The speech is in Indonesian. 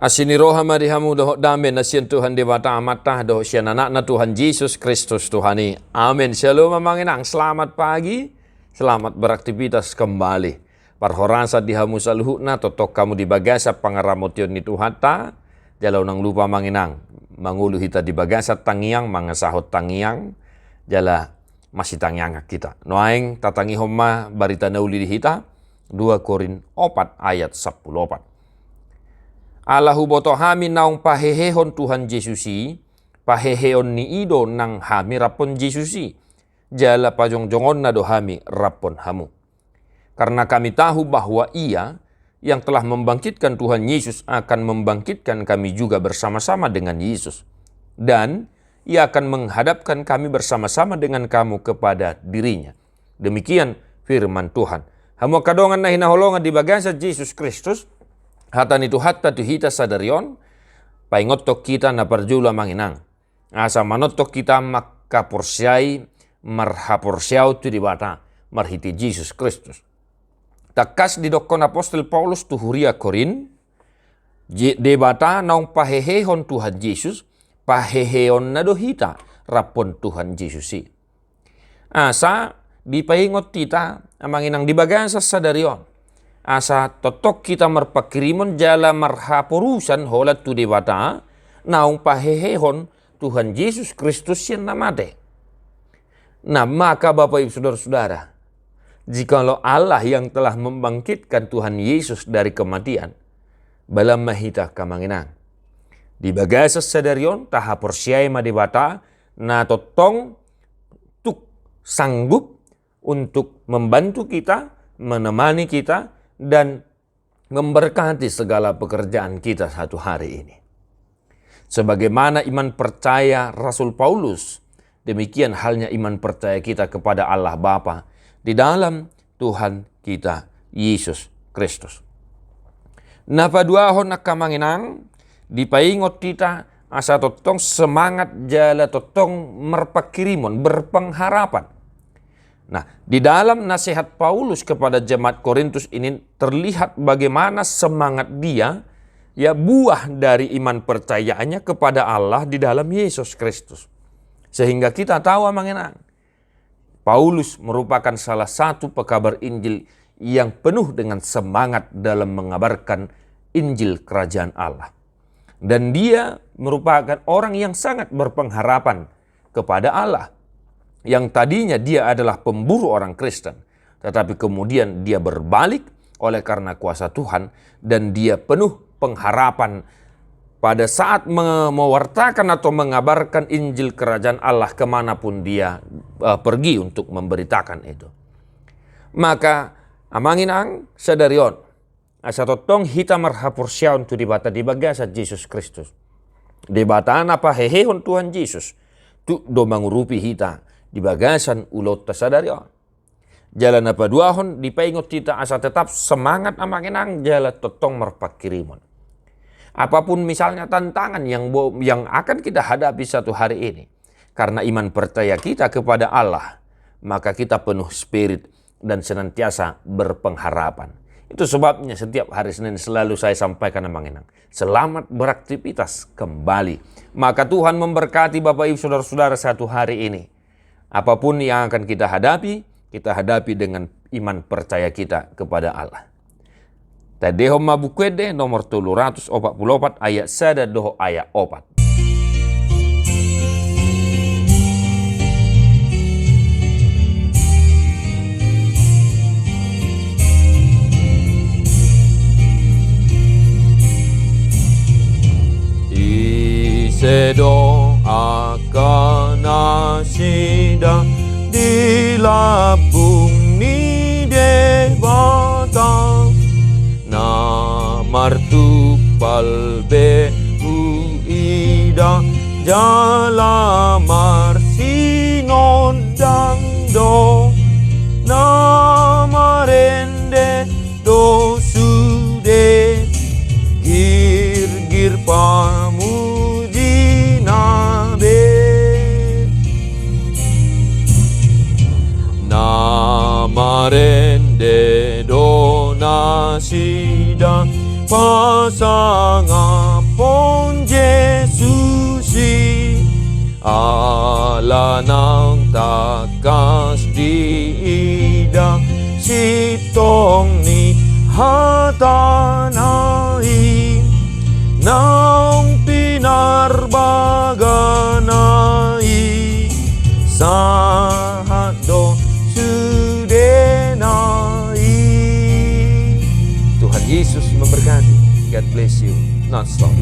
Asini roha marihamu doh dame na sian Tuhan dewata amatah doh sian anak na Tuhan Yesus Kristus Tuhani. Amin. Shalom mamanginang. Selamat pagi. Selamat beraktivitas kembali. Parhorasa dihamu saluhu na totok kamu di bagasa pangaramotion ni Tuhata. Jalau nang lupa manginang. Mangulu hita di bagasa tangiang mangasahot tangiang. Jala masih tangiang kita. Noaing tatangi homa barita nauli di hita. 2 Korin 4 ayat 14. Allahu boto hami naung pahehehon Tuhan Yesusi, pahehehon ni ido nang hami rapon Yesusi, jala pajong-jongon na do hami rapon hamu. Karena kami tahu bahwa Ia yang telah membangkitkan Tuhan Yesus akan membangkitkan kami juga bersama-sama dengan Yesus. Dan Ia akan menghadapkan kami bersama-sama dengan kamu kepada dirinya. Demikian firman Tuhan. Hamu kadongan na hinaholongan di bagasa Yesus Kristus, hatan itu hatta tu hita sadarion, paingotok kita na parjula manginang. Asa manotok kita maka porsiai marhaporsiau tu dibata marhiti Yesus Kristus. Takas di dokon apostol Paulus tu huria Korin, debata naung pahehehon Tuhan Yesus, pahehehon na do hita rapon Tuhan Yesusi. Asa di paingot kita manginang di bagasa sadarion. Asa totok kita merpakirimon jala marhaporusan holat tu dewata naung pahehehon Tuhan Yesus Kristus yang namate. Nah maka Bapak Ibu Saudara-saudara, jikalau Allah yang telah membangkitkan Tuhan Yesus dari kematian, balam mahita kamanginang. Di bagasa sadarion taha porsiai madewata na totong tuk sanggup untuk membantu kita, menemani kita, dan memberkati segala pekerjaan kita satu hari ini. Sebagaimana iman percaya Rasul Paulus, demikian halnya iman percaya kita kepada Allah Bapa di dalam Tuhan kita Yesus Kristus. Napa duahon nakamanginang dipaingot kita asa totong semangat jala totong merpakirimon berpengharapan. Nah, di dalam nasihat Paulus kepada jemaat Korintus ini terlihat bagaimana semangat dia, ya buah dari iman percayaannya kepada Allah di dalam Yesus Kristus. Sehingga kita tahu mengenang, Paulus merupakan salah satu pekabar Injil yang penuh dengan semangat dalam mengabarkan Injil Kerajaan Allah. Dan dia merupakan orang yang sangat berpengharapan kepada Allah. Yang tadinya dia adalah pemburu orang Kristen, tetapi kemudian dia berbalik oleh karena kuasa Tuhan dan dia penuh pengharapan pada saat mewartakan atau mengabarkan Injil Kerajaan Allah kemanapun dia pergi untuk memberitakan itu. Maka amanginang sadarion asa totong hita marhapursiaun tu dibata di bagasa Yesus Kristus. Debataan apa hehehon Tuhan Yesus tu do mangurupi hita di bagasan ulot tasadarion. Jalan apa duahon dipaingot kita asa tetap semangat amanginang jala totong merpakirimon. Apapun misalnya tantangan yang akan kita hadapi satu hari ini, karena iman percaya kita kepada Allah, maka kita penuh spirit dan senantiasa berpengharapan. Itu sebabnya setiap hari Senin selalu saya sampaikan amanginang, selamat beraktivitas kembali. Maka Tuhan memberkati Bapak Ibu Saudara-saudara satu hari ini. Apapun yang akan kita hadapi dengan iman percaya kita kepada Allah. Tadehom mabukwede nomor 344 ayat 1 doho ayat 4. Isedo akan asida di labung ni debata na martupal be uida jala marsinon dangdo na marende do sude gir pamu marende donasida pasangapon Jesusi ala ng takas diida sitong ni hatanai naong pinarbaganai sahado sudenai. Tuhan Yesus memberkati. God bless you. Non-stop.